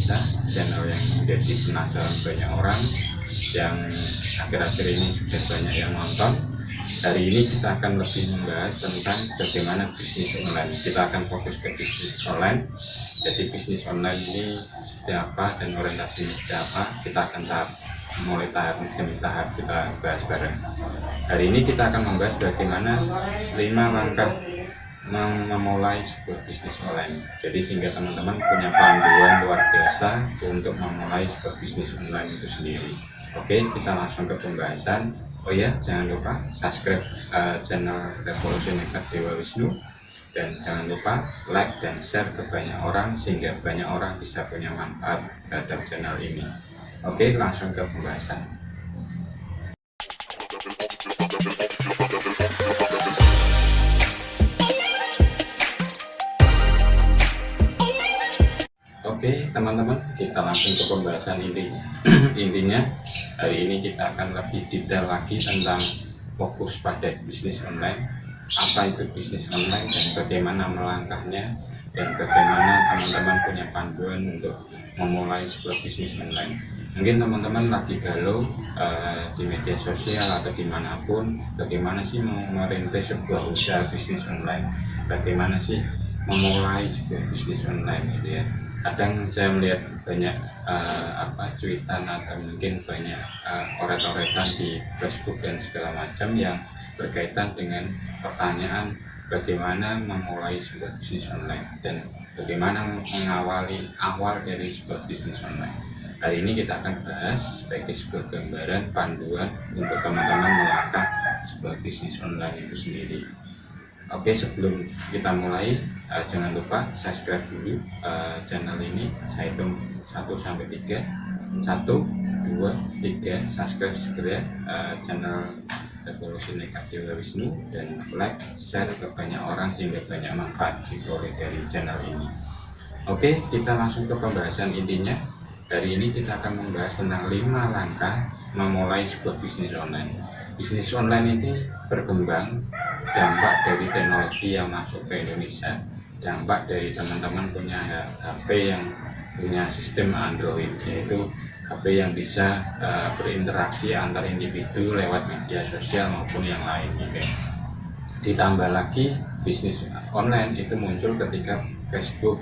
Indonesia, channel yang menjadi penasaran banyak orang, yang akhir-akhir ini sudah banyak yang nonton. Hari ini kita akan lebih membahas tentang bagaimana bisnis online. Kita akan fokus ke bisnis online. Jadi bisnis online ini seperti apa dan orientasinya seperti apa, kita akan mulai tahap demi tahap kita bahas bareng. Hari ini kita akan membahas bagaimana 5 langkah memulai sebuah bisnis online. Jadi sehingga teman-teman punya panduan luar biasa untuk memulai sebuah bisnis online itu sendiri. Oke, kita langsung ke pembahasan. Oh ya, jangan lupa subscribe channel Revolusi Nekat Dewa Wisnu, dan jangan lupa like dan share ke banyak orang sehingga banyak orang bisa punya manfaat terhadap channel ini. Oke, langsung ke pembahasan. Oke teman-teman, kita langsung ke pembahasan intinya. Intinya hari ini kita akan lebih detail lagi tentang fokus pada bisnis online. Apa itu bisnis online dan bagaimana melangkahnya, dan bagaimana teman-teman punya panduan untuk memulai sebuah bisnis online. Mungkin teman-teman lagi galau di media sosial atau dimanapun, bagaimana sih merintis sebuah usaha bisnis online, bagaimana sih memulai sebuah bisnis online gitu ya. Kadang saya melihat banyak cuitan atau mungkin banyak oret-oretan di Facebook dan segala macam yang berkaitan dengan pertanyaan bagaimana memulai sebuah bisnis online dan bagaimana mengawali awal dari sebuah bisnis online. Hari ini kita akan bahas sebagai sebuah gambaran panduan untuk teman-teman melangkah sebuah bisnis online itu sendiri. Oke, sebelum kita mulai, jangan lupa subscribe dulu channel ini. Saya hitung 1-3. 1, 2, 3. Subscribe segera channel Revolusi Nekat Dewa Wisnu, dan like, share ke banyak orang sehingga banyak manfaat diperoleh dari channel ini. Oke, kita langsung ke pembahasan intinya. Hari ini kita akan membahas tentang 5 langkah memulai sebuah bisnis online. Bisnis online ini berkembang dampak dari teknologi yang masuk ke Indonesia, dampak dari teman-teman punya HP yang punya sistem Android, yaitu HP yang bisa berinteraksi antar individu lewat media sosial maupun yang lain gitu. Ditambah lagi bisnis online itu muncul ketika Facebook,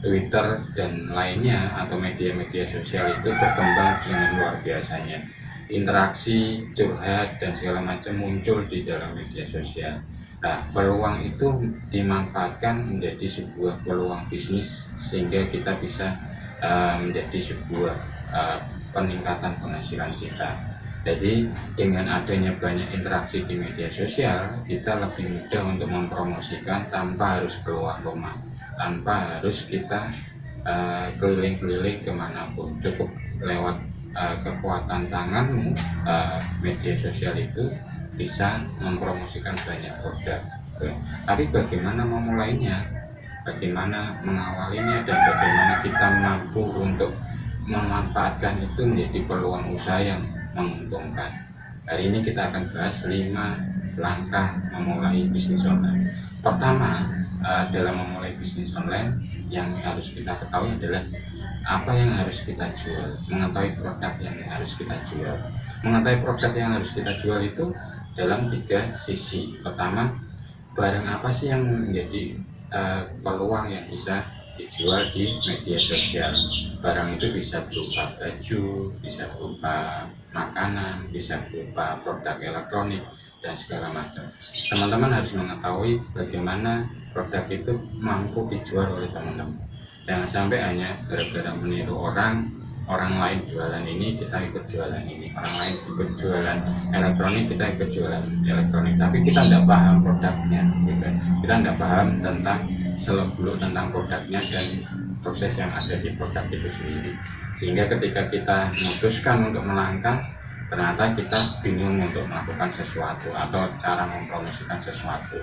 Twitter dan lainnya atau media-media sosial itu berkembang dengan luar biasanya. Interaksi, curhat dan segala macam muncul di dalam media sosial. Nah, peluang itu dimanfaatkan menjadi sebuah peluang bisnis sehingga kita bisa menjadi sebuah peningkatan penghasilan kita. Jadi dengan adanya banyak interaksi di media sosial, kita lebih mudah untuk mempromosikan tanpa harus keluar rumah, tanpa harus kita keliling-keliling kemanapun. Cukup lewat kekuatan tanganmu, media sosial itu bisa mempromosikan banyak produk. Tapi bagaimana memulainya, bagaimana mengawalinya, dan bagaimana kita mampu untuk memanfaatkan itu menjadi peluang usaha yang menguntungkan. Hari ini kita akan bahas 5 langkah memulai bisnis online. Pertama, dalam memulai bisnis online yang harus kita ketahui adalah apa yang harus kita jual, mengetahui produk yang harus kita jual. Mengetahui produk yang harus kita jual itu dalam 3 sisi. Pertama, barang apa sih yang menjadi peluang yang bisa dijual di media sosial. Barang itu bisa berupa baju, bisa berupa makanan, bisa berupa produk elektronik dan segala macam. Teman-teman harus mengetahui bagaimana produk itu mampu dijual oleh teman-teman. Jangan sampai hanya gara-gara meniru orang lain jualan ini, kita ikut jualan ini. Orang lain ikut jualan elektronik, kita ikut jualan elektronik. Tapi kita tidak paham produknya, gitu. Kita tidak paham tentang seluk-beluk tentang produknya dan proses yang ada di produk itu sendiri. Sehingga ketika kita memutuskan untuk melangkah, ternyata kita bingung untuk melakukan sesuatu atau cara mempromosikan sesuatu.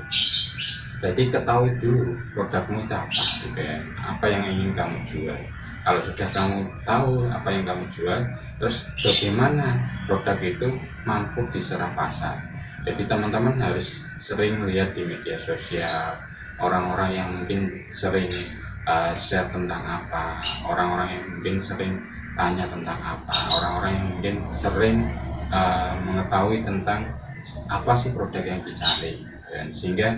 Jadi ketahui dulu produkmu itu apa, gitu ya. Apa yang ingin kamu jual. Kalau sudah kamu tahu apa yang kamu jual, terus bagaimana produk itu mampu diserap pasar. Jadi teman-teman harus sering melihat di media sosial orang-orang yang mungkin sering share tentang apa, orang-orang yang mungkin sering tanya tentang apa, orang-orang yang mungkin sering mengetahui tentang apa sih produk yang dicari, dan sehingga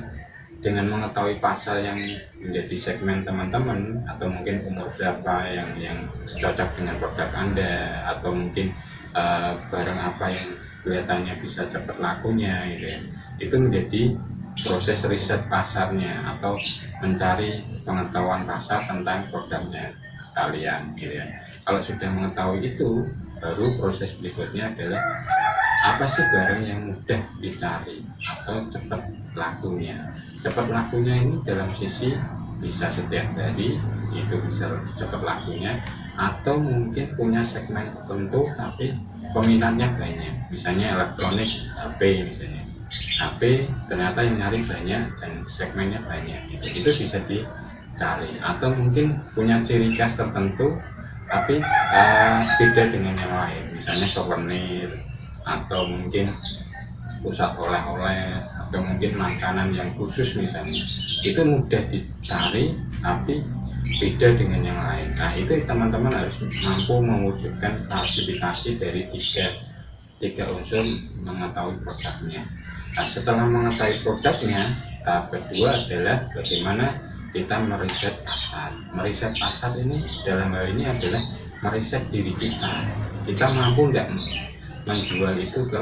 dengan mengetahui pasar yang menjadi segmen teman-teman, atau mungkin umur berapa yang cocok dengan produk Anda, atau mungkin barang apa yang kelihatannya bisa cepat lakunya gitu ya, itu menjadi proses riset pasarnya atau mencari pengetahuan pasar tentang produknya kalian gitu ya. Kalau sudah mengetahui itu, baru proses berikutnya adalah apa sih barang yang mudah dicari atau cepat lakunya. Cepat lakunya ini dalam sisi bisa setiap hari itu bisa cepat lakunya, atau mungkin punya segmen tertentu tapi peminatnya banyak, misalnya elektronik, HP misalnya. HP ternyata yang nyari banyak dan segmennya banyak, itu bisa dicari. Atau mungkin punya ciri khas tertentu tapi beda dengan yang lain, misalnya souvenir, atau mungkin pusat oleh-oleh, atau mungkin makanan yang khusus misalnya, itu mudah dicari tapi beda dengan yang lain. Nah, itu teman-teman harus mampu mewujudkan klasifikasi dari tiga unsur mengetahui produknya. Nah, setelah mengetahui produknya, tahap kedua adalah bagaimana kita meriset pasar. Meriset pasar ini dalam hal ini adalah meriset diri kita. Kita mampu nggak menjual itu ke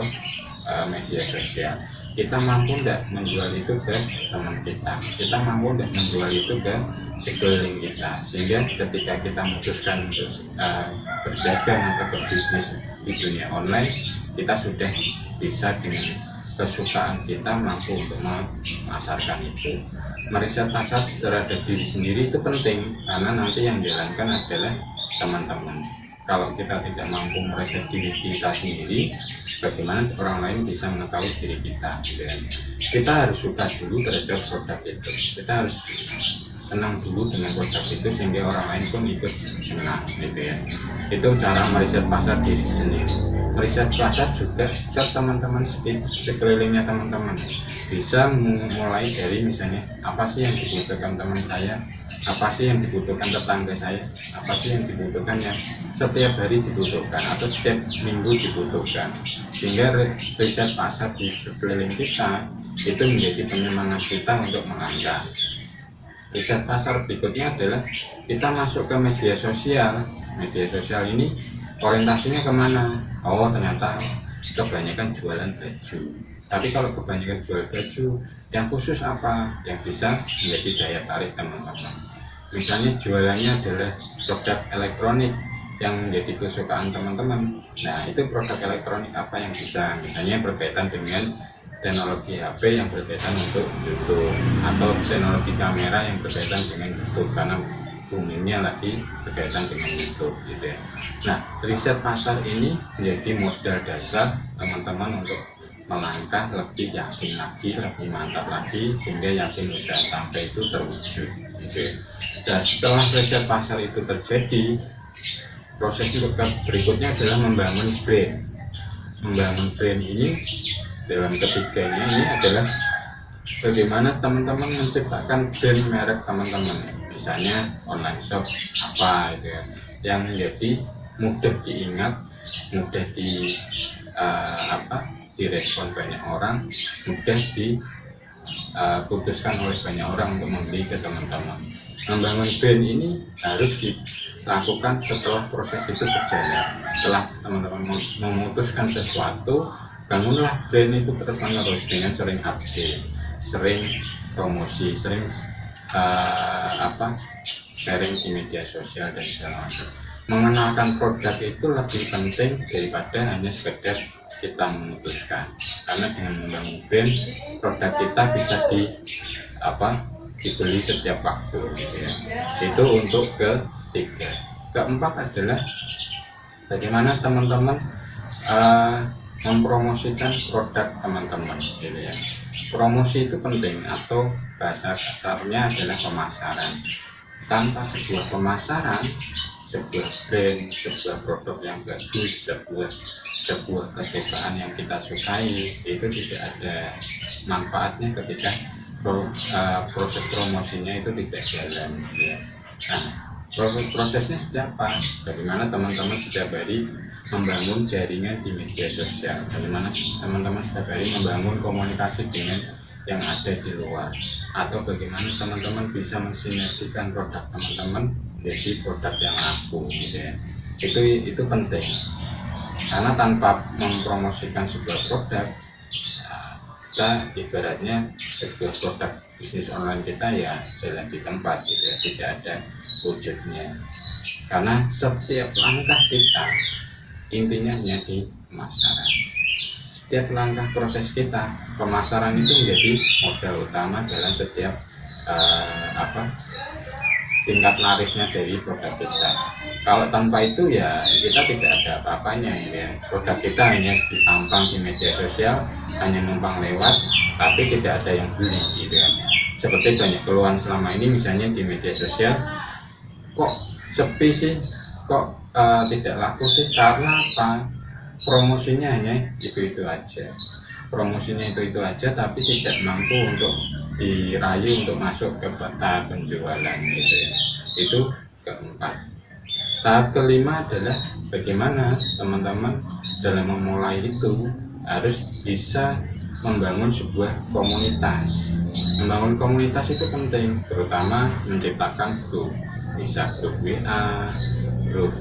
media sosial? Kita mampu nggak menjual itu ke teman kita? Kita mampu nggak menjual itu ke sekeliling kita? Sehingga ketika kita memutuskan untuk berdagang atau berbisnis di dunia online, kita sudah bisa dengan kesukaan kita mampu untuk memasarkan itu. Meriset pasar terhadap diri sendiri itu penting, karena nanti yang dijalankan adalah teman-teman. Kalau kita tidak mampu meriset diri kita sendiri, bagaimana orang lain bisa mengetahui diri kita gitu ya. Kita harus suka dulu terhadap produk itu, kita harus senang dulu dengan produk itu sehingga orang lain pun ikut senang gitu ya. Itu cara meriset pasar diri sendiri. Meriset pasar juga ke teman-teman sekelilingnya teman-teman. Bisa mulai dari misalnya apa sih yang dibutuhkan teman saya, apa sih yang dibutuhkan tetangga saya, apa sih yang dibutuhkan yang setiap hari dibutuhkan atau setiap minggu dibutuhkan, sehingga riset pasar di sekeliling kita itu menjadi penyemangat kita untuk melangkah. Riset pasar berikutnya adalah kita masuk ke media sosial. Media sosial ini orientasinya kemana? Oh, ternyata kebanyakan jualan baju. Tapi kalau kebanyakan jual baju, yang khusus apa yang bisa menjadi daya tarik teman-teman? Misalnya jualannya adalah produk elektronik yang menjadi kesukaan teman-teman. Nah, itu produk elektronik apa yang bisa, misalnya berkaitan dengan teknologi HP yang berkaitan untuk YouTube, atau teknologi kamera yang berkaitan dengan YouTube, karena boomingnya lagi berkaitan dengan YouTube gitu ya. Nah, riset pasar ini menjadi modal dasar teman-teman untuk melangkah lebih yakin lagi, lebih mantap lagi, sehingga yakin usaha sampai itu terwujud gitu ya. Dan setelah riset pasar itu terjadi, proses berikutnya adalah membangun brand. Membangun brand ini dalam ketiganya ini adalah bagaimana teman-teman menciptakan brand merek teman-teman, misalnya online shop apa gitu ya, yang menjadi mudah diingat, mudah direspon banyak orang, mudah diputuskan oleh banyak orang untuk membeli ke teman-teman. Membangun brand ini harus dilakukan setelah proses itu berjalan. Setelah teman-teman memutuskan sesuatu, bangunlah brand itu terus-menerus dengan sering update, sering promosi, sering sharing di media sosial dan segala macam. Mengenalkan produk itu lebih penting daripada hanya sekedar kita memutuskan, karena dengan membangun brand, produk kita bisa dibeli setiap waktu gitu ya. Itu untuk ketiga. Keempat adalah bagaimana teman-teman mempromosikan produk teman-teman gitu ya. Promosi itu penting, atau bahasa kasarnya adalah pemasaran. Tanpa sebuah pemasaran, sebuah brand, sebuah produk yang bagus, sebuah kesukaan yang kita sukai, itu tidak ada manfaatnya ketika proses promosinya itu tidak jalan ya. Prosesnya sudah apa? Bagaimana teman-teman setiap hari membangun jaringan di media sosial, bagaimana teman-teman setiap hari membangun komunikasi dengan yang ada di luar, atau bagaimana teman-teman bisa mensinergikan produk teman-teman menjadi produk yang laku gitu ya. Itu penting, karena tanpa mempromosikan sebuah produk, kita ibaratnya sebuah produk bisnis online kita ya jalan di tempat gitu ya, tidak ada wujudnya. Karena setiap langkah kita intinya hanya di pemasaran. Setiap langkah proses kita, pemasaran itu menjadi modal utama dalam setiap tingkat larisnya dari produk kita. Kalau tanpa itu ya kita tidak ada apa-apanya ya. Produk kita hanya ditampang di media sosial, hanya numpang lewat, tapi tidak ada yang beli gitu kan. Seperti banyak keluhan selama ini misalnya di media sosial, kok sepi sih, kok tidak laku sih, karena apa? Promosinya hanya itu aja. Promosinya itu aja, tapi tidak mampu untuk dirayu untuk masuk ke tahap penjualan gitu ya. Itu keempat. Tahap kelima adalah bagaimana teman-teman dalam memulai itu harus bisa membangun sebuah komunitas. Membangun komunitas itu penting, terutama menciptakan grup, bisa grup WA, grup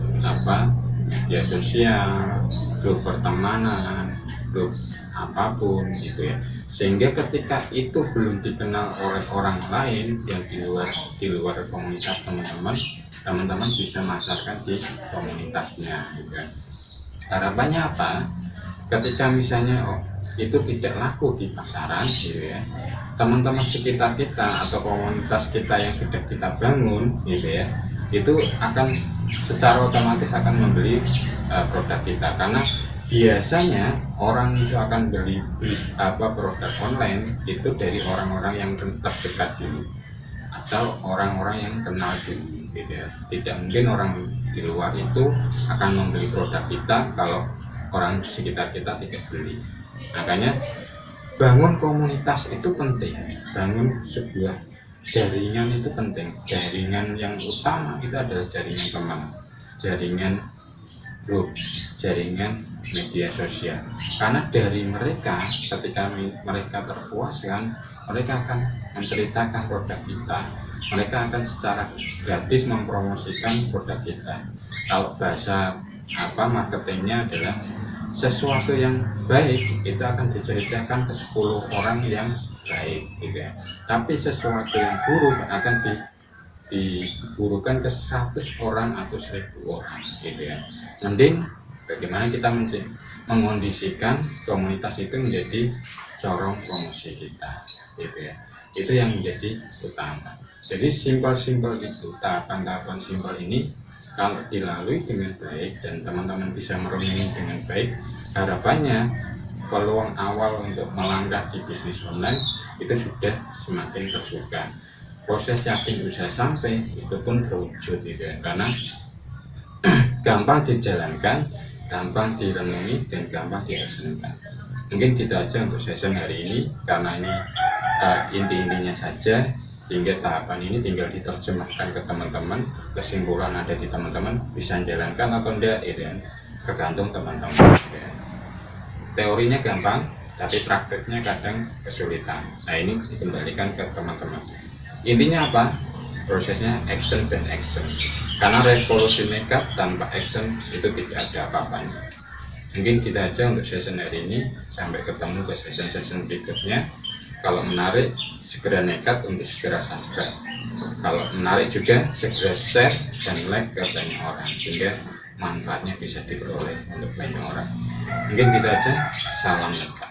media sosial, grup pertemanan, grup apapun gitu ya. Sehingga ketika itu belum dikenal oleh orang lain yang di luar komunitas teman-teman bisa masarkan di komunitasnya gitu. Harapannya apa? Ketika misalnya itu tidak laku di pasaran gitu ya, teman-teman sekitar kita atau komunitas kita yang sudah kita bangun gitu ya, itu akan secara otomatis akan membeli produk kita. Karena biasanya orang itu akan beli produk online itu dari orang-orang yang terdekat dulu atau orang-orang yang kenal dulu gitu ya. Tidak mungkin orang di luar itu akan membeli produk kita kalau orang sekitar kita tidak beli. Makanya bangun komunitas itu penting, bangun sebuah jaringan itu penting. Jaringan yang utama itu adalah jaringan teman, jaringan grup, jaringan media sosial. Karena dari mereka, ketika mereka terpuaskan, mereka akan menceritakan produk kita, mereka akan secara gratis mempromosikan produk kita. Kalau bahasa marketingnya adalah sesuatu yang baik itu akan diceritakan ke 10 orang yang baik gitu ya. Tapi sesuatu yang buruk akan diburukan ke 100 orang atau 1000 orang gitu ya. Mending bagaimana kita mengkondisikan komunitas itu menjadi corong promosi kita gitu ya. Itu yang menjadi utama. Jadi simpel-simpel itu, tahapan-tahapan simpel ini kalau dilalui dengan baik dan teman-teman bisa merenungi dengan baik, harapannya peluang awal untuk melangkah di bisnis online itu sudah semakin terbuka. Proses yakin usaha sampai itu pun terwujud gitu ya. Karena gampang dijalankan, gampang direnungi, dan gampang diaksenkan. Mungkin gitu aja untuk session hari ini, karena ini inti-intinya saja, sehingga tahapan ini tinggal diterjemahkan ke teman-teman, kesimpulan ada di teman-teman, bisa jalankan atau enggak itu ya, tergantung teman-teman ya. Teorinya gampang, tapi prakteknya kadang kesulitan. Nah ini dikembalikan ke teman-teman. Intinya apa? Prosesnya action dan action. Karena revolusi nekat tanpa action itu tidak ada apa-apanya. Mungkin kita aja untuk session hari ini. Sampai ketemu ke session-session berikutnya. Kalau menarik, segera nekat untuk segera subscribe. Kalau menarik juga, segera share dan like ke banyak orang, sehingga manfaatnya bisa diperoleh untuk banyak orang. Mungkin kita aja, salam nekat.